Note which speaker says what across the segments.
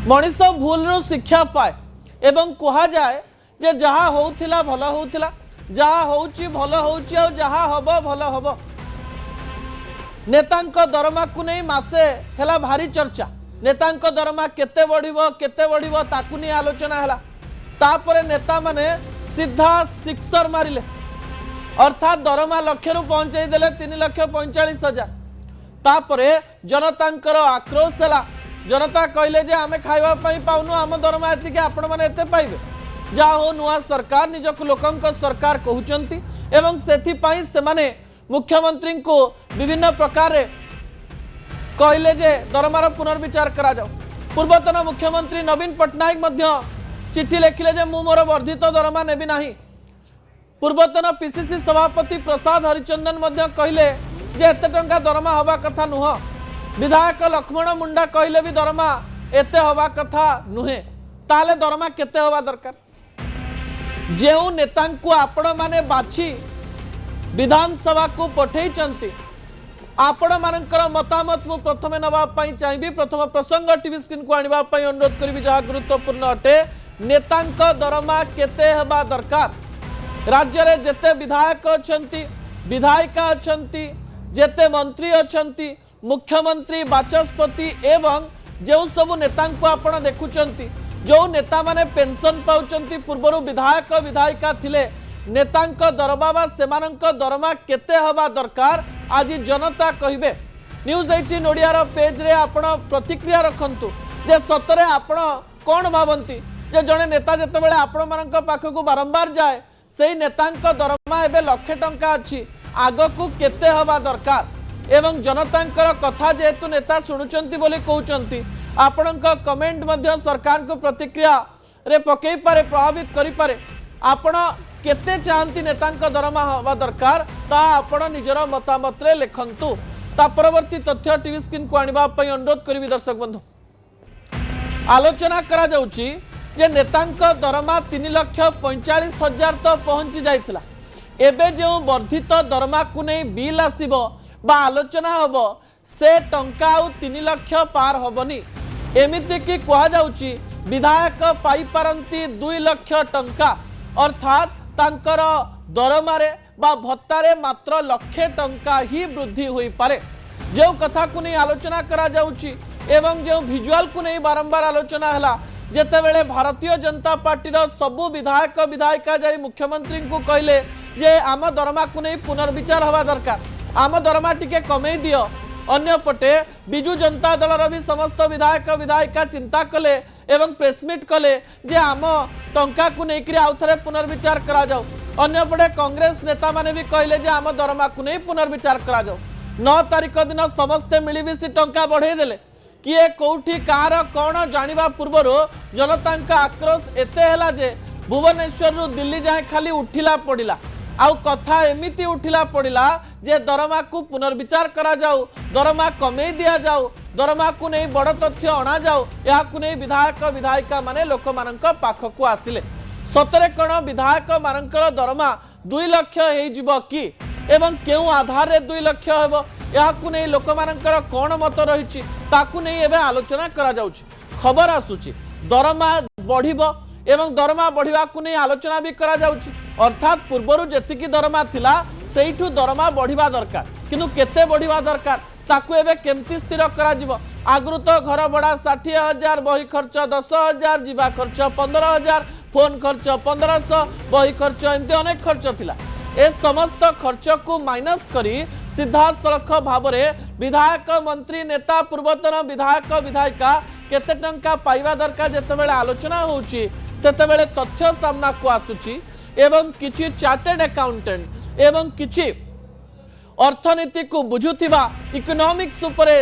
Speaker 1: मनीष भूल रु शिक्षा पाए एवं कहा जाए जे जहाँ होउथिला भल होउथिला जहाँ होउची भल होउची और जहाँ हब भल हब। नेतांक दरमा को नहीं मासे हेला भारी चर्चा। नेतांक दरमा केते बढ़िबो ताकू नहीं आलोचना हैला। तापरे नेता माने सीधा सिक्सर मारिले अर्थात दरमा लक्ष्य रु पहुंचाई देले 3,45,000। तापरे जनतांकर आक्रोश हैला। जनता कहले जे आमे खाइबा पई पाउनु आम दरमा एतिके आपण माने एते पाइबे। जा हो नुआ सरकार निजक लोकंक सरकार कहउचंती एवं सेथि पई से माने मुख्यमंत्री को विभिन्न प्रकार कहले जे दरमार पुनर्विचार करा जाओ। पूर्वतन मुख्यमंत्री नवीन पट्टनायक मध्य चिट्ठी लिखिले जे मु मोर वर्धित दरमा नेबी नाही। पूर्वतन पीसीसी सभापति प्रसाद हरिचंदन मध्य कहले जे एते टंका दरमा हवा कथा नुह। विधायक लक्ष्मण मुंडा कहले भी दरमा एते हवा कथा नुहे। ताले दरमा केते हवा दरकार। जेउ नेता को आपण माने बाछि विधानसभा को पठेई चंती आपण मानकर मतामत मु प्रथमे नबा पई चाहिबी। प्रथम प्रसंग टीवी स्क्रीन को आनिबा पई अनुरोध करिबी जहा गुरुत्वपूर्ण अटे। नेतांक दरमा केते हवा दरकार। राज्य रे जेते विधायक अछंती विधायिका अछंती जेते मंत्री अछंती मुख्यमंत्री बाचस्पति एवं जो सब नेतांक आपण देखुचंती जो नेता माने पेंशन पाउचंती पूर्वरु विधायक विधायिका थिले नेतांक दरमा बा सेमानंक दरमा केते हवा दरकार आज जनता कहिबे। न्यूज 18 ओडिया रो पेज रे आपण प्रतिक्रिया रखंतु जे सतरे आपण कोन भाबंती जे जने नेता जते बेले आपण मानंक पाखकु बारंबार जाए सेही नेतांक दरमा एबे लाख टंका अछि आगकु केते हवा दरकार एवं जनतांकर कथा जेतु नेता शुणुचंती बोली कहउचंती आपणक कमेंट मध्य सरकार को प्रतिक्रिया रे पकई पारे प्रभावित करि पारे। आपण केते चाहंती नेतांक दरमा हवा दरकार ता आपण निजर मतामत रे लेखंतु। ता परवर्ती तथ्य टीवी स्क्रीन को आनिबा पई अनुरोध करिवि दर्शक बंधु। आलोचना करा जाउची जे नेतांक दरमा 3,45,000 तो पहुंची जाइतिला। एबे जो वर्धित दरमा को नहीं बिल आसीबो बा आलोचना हबो से टंका आउ 3 लाख पार हबनी। एमिति कि कहा जाउची विधायक पाई पारंती 2 लाख टंका अर्थात तांकर दरमारे बा भत्तारे मात्र लाख टंका ही वृद्धि होई पारे। जो कथा को नहीं आलोचना करा जाउची एवं जो विजुअल को नहीं बारंबार आलोचना हला जेतेबेले भारतीय जनता पार्टी रो सबु विधायक विधायिका जाई मुख्यमंत्री को कहले जे आम दरमा को नहीं पुनर्विचार हवा दरकार आम दरमा टिके कमे दियो। अन्य पटे बिजु जनता दल भी समस्त विधायक विधायिका चिंता कले एवं प्रेसमिट कले जे आम टंका को लेकर आउ थे पुनर्विचार करा जाओ। अन्य पटे कांग्रेस नेता माने भी कहले जे आम दरमा को नहीं पुनर्विचार करा जाओ। 9 तारिख दिन समस्ते मिलमिशी टंका बढ़े देले किए कौटी कार कौन जानिबा पूर्वर जनता आक्रोश एते हैला जे भुवनेश्वर रु दिल्ली जाए खाली उठिला पड़िला आउ कथा एमिति उठिला पड़िला जे दरमा को पुनर्विचार करा जाऊ दरमा कमे दिया जाऊ दरमा को नहीं बड़ तथ्य अणा जाऊ या नहीं विधायक विधायिका माने लोक मानक पाखकु आसिले सतरे कण विधायक मानकर दरमा 2 लाख हे जिवो कि एवं केउ आधार रे 2 लाख हेबो या नहीं लोक मानकर कोन मत रहिछि ताकु नहीं एबे आलोचना करा जाउछि। खबर आसुछि दरमा बढ़िबो एवं दरमा बढ़िबा को नहीं आलोचना भी करा जाउछि अर्थात पूर्वरु जेतिकी दरमा थिला सेइठु दरमा बढ़िबा दरकार किंतु केते बढ़िबा दरकार ताकु एबे केमती स्थिर करा जिवो। आगरु तो घर भड़ा 60,000 बही खर्च 10,000 जीवा खर्च 15,000 फोन खर्च 1500 बही खर्च एमती अनेक खर्च थिला। ए समस्त खर्च को माइनस करी सीधा सड़क भाव में विधायक मंत्री नेता पूर्वतन विधायक विधायिका केते टंका पाइबा दरकार जेतेबेले आलोचना होउची सेतेबेले तथ्य सामना को आसुची एवं किछि चार्टर्ड अकाउंटेंट एवं किछि अर्थनीति को बुझुथिबा इकोनॉमिक्स उपरे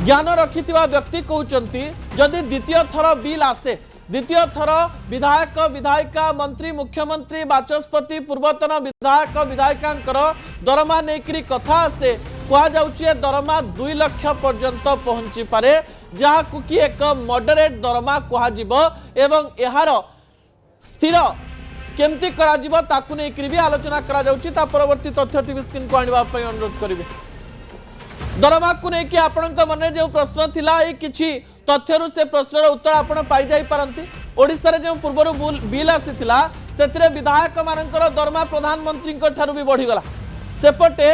Speaker 1: ज्ञान रखिथिबा व्यक्ति कहउचंती जदि द्वितीय थर बिल आसे द्वितीय थर विधायक विधायिका मंत्री मुख्यमंत्री बाचस्पति पूर्वतन विधायक विधायिकांकर दरमा नेकरी कथा आसे कहा जाउची दरमा 2 लाख पर्यंत पहुंची पारे जहाकु कि एक मॉडरेट दरमा कहा जिवो एवं एहार स्थिर केमती करा जिवो ताकु नेकरी भी आलोचना करा जाउची। ता परवर्ती तथ्य टीवी स्क्रीन को आनिबा अनुरोध करिवे। दरमा को लेकिन आपणक मन जो प्रश्न थिला किछि तथ्यरू से प्रश्नर उत्तर आपण पाई जाई पारंती। ओडिशा रे जो पूर्वर बिल आसीथिला सेतिरे विधायक मानकर दरमा प्रधानमंत्री ठारू भी बढ़ी गला। सेपटे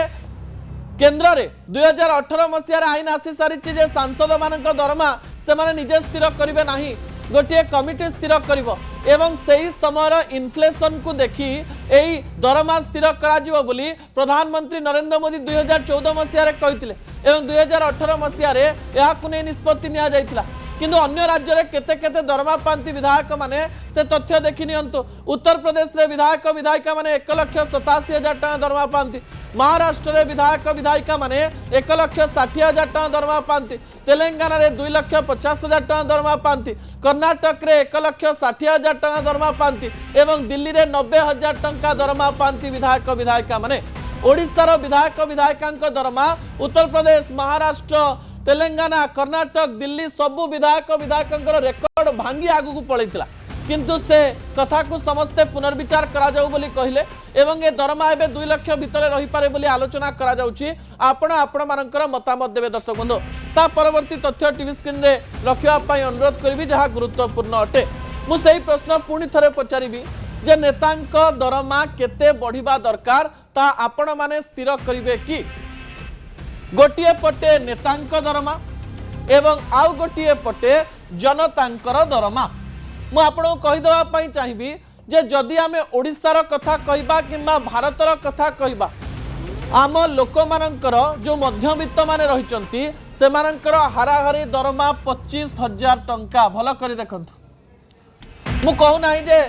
Speaker 1: केंद्र रे 2018 मसीहार आईन आसी सारी जे सांसद मानक दरमा से माने निजे स्थिर करिवे नाही, गोटे कमिटी स्थिर करिवो एवं सही समय इन्फ्लेशन को देखी एई दरमा स्थिर करा जिवो बोली प्रधानमंत्री नरेंद्र मोदी 2014 मसीहार कहिथिले एवं 2018 मसीहार याकु नै निष्पत्ति निया जायतिला। किंतु अन्य राज्य रे केते केते दरमा पांती विधायक माने से तथ्य देखि नियंतु। उत्तर प्रदेश रे विधायक विधायिका माने 1,87,000 टका दरमा पांती। महाराष्ट्र रे विधायक विधायिका माने 1,60,000 टका दरमा पांती। तेलंगाना रे 2,50,000 टका दरमा पांती। कर्नाटक रे 1,60,000 टका दरमा पांती एवं दिल्ली रे 90,000 टका दरमा पांती विधायक विधायिका माने। ओडिशार विधायक विधायिकांक दरमा उत्तर प्रदेश, महाराष्ट्र, तेलंगाना, कर्नाटक, दिल्ली सबु विधायक विधायकंकर रेकर्ड भांगी आगु को पळैतिला। किंतु से कथा को समस्ते पुनर्विचार करा जाऊ बोली कहिले एवं ए दरमा एबे 2 लाख भितरे रही पारे बोली आलोचना करा जाउची। आपण मानकर मतामत देबे दर्शक बंधु। ता परवर्ती तथ्य टीवी स्क्रीन रे रखिया पई अनुरोध करबी जहा गुरुत्वपूर्ण अटे। मु सेही प्रश्न पुणी थरे पचारिबी जे नेतांक दरमा केते बढ़िबा दरकार ता आपण माने स्थिर करिवे कि गोटिए पटे नेतांक दरमा एवं आउ गोटिए पटे जनतांकर दरमा। मु आपको कहीदेवा पाई चाहिए जे जदि आमे ओडिशार कथा कहबा किंबा भारतर कथा कहबा आम लोक मानकर जो मध्यवित्त माने रहिचंती से मानकर हाराहारी दरमा 25,000 टंका। भल कर देखंतु मु कहू नाही जे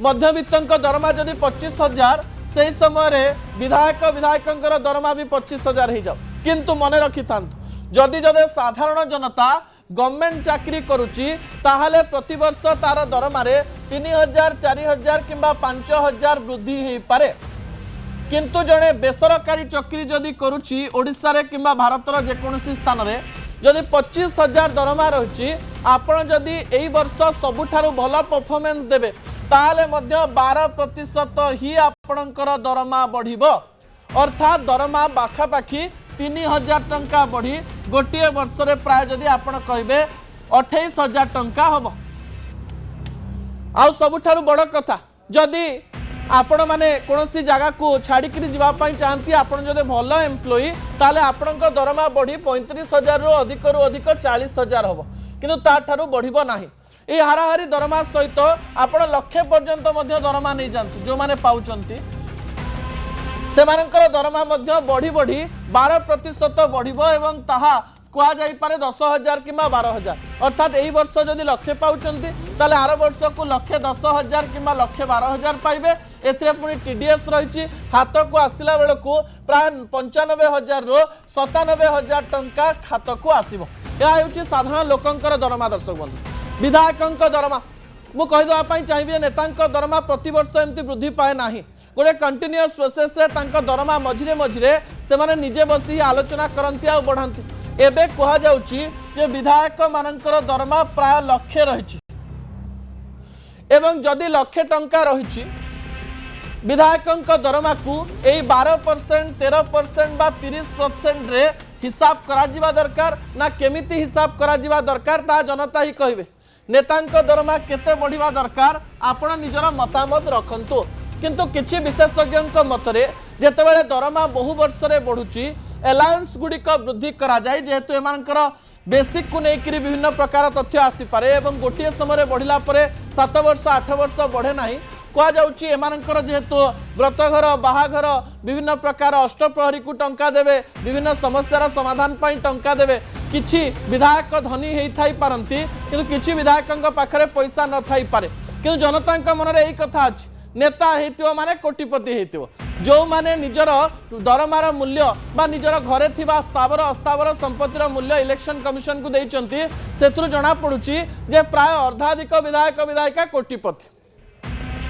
Speaker 1: मध्यवित्तंक दरमा जदि 25,000 से समय विधायक विधायकंकर दरमा भी 25,000 हो जाओ। किंतु मन रखि थांतु जदि जदि साधारण जनता गवर्नमेंट चाकरी करुची ताहले प्रति वर्ष तार दरमा रे 3,000 4,000 किंबा 5,000 वृद्धि हो पारे। किंतु जड़े बेसरकारी चाकरी जदि करुची ओडिशा रे किंबा भारतर जेकोसी स्थान रे जदि 25,000 दरमा रही आपण जदि एई वर्ष सबुठारु भल परफॉर्मेंस देबे ताहले मध्य 12% ही आपणकर दरमा बढ़िबो। अर्थात दरमा पाखापाखि 3,000 टंका बढ़ी गोटे वर्ष रे प्राय जदि आपण कहिबे 28,000 टंका हबो। आउ सबुठारु बड़ कथा जदि आपण माने कोनोसी जगह को छाड़ी करी जीवा पई चाहंती आपण जदि भलो एम्प्लॉई ताले आपणक दरमा बढ़ी 35,000 रु अधिक 40,000 हबो। किंतु ता ठारु बढ़िबो नाही। ए हाराहारी दरमा सहित आपण लक्ष्य पर्यंत मध्य दरमा नै जानतु जो माने पाउचंती सेमानकर दरमा मध्य बढ़ी बढ़ी 12% बढ़िबो एवं ताहा कुआ जाई पारे 10,000 किंबा 12,000। अर्थात एही वर्ष जदि लक्ष्य पाउचंती ताले आर वर्ष को लक्ष्य 10,000 किंबा लक्ष्य 12,000 पाइबे। एथिरे पुनी टीडीएस रहिछि हाथ को आसिला बेल को प्राय 95,000 रो 97,000 टंका खात को आसीबो। या हेउछि साधारण लोकंकर दरमा। दर्शक बंधु विधायकंक दरमा मु कहिदवा पई चाहिबे नेतांक दरमा प्रति वर्ष एमती वृद्धि पाए नाही। गोटे कंटिन्यूअस प्रोसेस रे तांका दरमा मझिरे मझिरे से माने निजे बसी आलोचना करंती आ बढ़ांती। एबे कहा जाउची जे विधायक मानकर दरमा प्राय लक्ष्य रहिछि एवं जदि लक्ष्य टंका रहिछि विधायकंक दरमा को एई 12% 13% बा 30% रे हिसाब करा जिबा दरकार ना केमिति हिसाब करा जिबा दरकार ता जनता ही कहिबे। नेतांक दरमा केते बढ़िबा दरकार आपण निजर मतामत रखंतु। किंतु किछि विशेषज्ञ मतरे जेतेबेले दरमा बहु वर्ष रे बढ़ुची अलायंस गुड़िक वृद्धि करा जाय जेहेतु एमानकर बेसिक को लेकर विभिन्न प्रकार तथ्य आसी पारे एवं गोटे समय बढ़िला परे 7 वर्ष 8 वर्ष बढ़े नाही। कह जाउची एमानकर जेहेतु व्रतघर बाहाघर विभिन्न प्रकार अष्टप्रहरी को टंका देवे विभिन्न समस्यार समाधान पाई टंका देवे। किछि विधायक धनी हेई थाई पारंती किंतु किछि विधायकंक पाखरे पैसा न थाई पारे। किंतु जनतांक मनरे एही कथा अछि नेता हेतिबो माने कोटिपति हेतिबो जो माने निजर दरमार मूल्य बा निजर घरे थिबा स्थावर अस्थावर संपत्तिर मूल्य इलेक्शन कमिशन को देइचंती सेथुरु जणा पडुची जे प्राय अर्धाधिक विधायक विधायिका कोटिपति।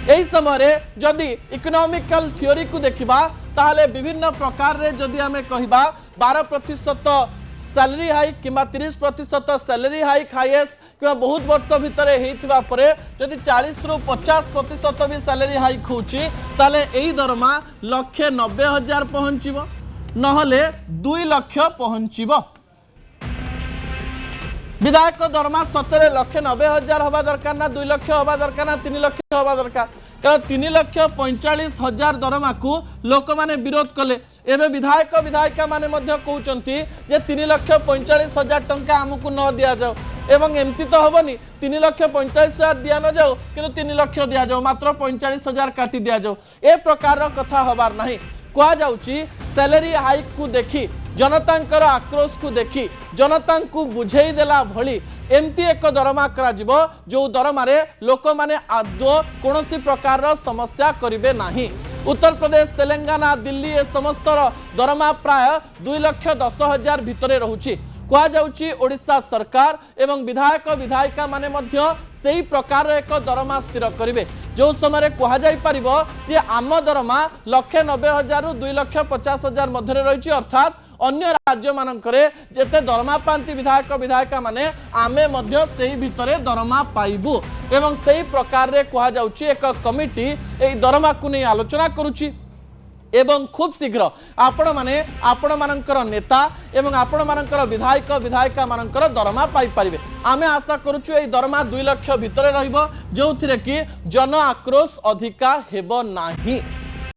Speaker 1: एही समय जदि इकोनॉमिकल थ्योरी को देखिबा ताहले विभिन्न प्रकार रे जदि हमें कहिबा 12% सैलरी हाइक किंबा 30% सैलरी हाइक हाईएस्ट कि बहुत वर्ष भितर जदि 40 रु 50% भी सैलरी हाइक होची ताले एही दरमा 1,90,000 पहुंचीबो नहले 2 लाख पहुंचीबो। विधायक दरमा 17,90,000 हवा दरकार ना 2 लाख हवा दरकार ना 3 लाख हवा दरकार कारण 3,45,000 दरमा को लोक माने विरोध कले एबे विधायक विधायिका माने मध्य कहउचंती जे 3,45,000 टंका हमकु न दिया जाओ एवं एमती तो हबनी 3,45,000 दिया न जाओ किंतु 3 लाख दिया जाओ मात्र 45,000 काटी दिया जाओ ए प्रकार कथा हबार नाही कह जाउची सैलरी हाइक को देखी जनतांकर आक्रोश को देखी जनता को बुझेई देला भली एमती एक दरमा करा जिवो जो दरमारे लोक माने आदो कोनोसी प्रकार समस्या करिवे नाही। उत्तर प्रदेश तेलंगाना दिल्ली ए समस्त दरमा प्राय 2,10,000 भितरे रहुची कह जाउची ओडिशा सरकार एवं विधायक विधायिका माने मध्य सेही प्रकार एक दरमा स्थिर करिवे जो समय कह जाई परिबो जे आम दरमा 1,90,000 रु 2,50,000 मध्य रही अर्थात अन्य राज्य मानकरे जेते दरमा पांती विधायक विधायिका माने आमे मध्य सेही भितरे दरमा पाइबु एवं सेही प्रकार रे कह जाउची एक कमिटी एई दरमा को नै आलोचना करूची एवं खूब शीघ्र आपण मानकर नेता एवं आपण मानकर विधायक विधायिका मानकर दरमा पाई परिबे आमे आशा करूछु एई दरमा 2 लाख भितरे रहइबो जो थिरे कि जन आक्रोश अधिका हेबो नाही।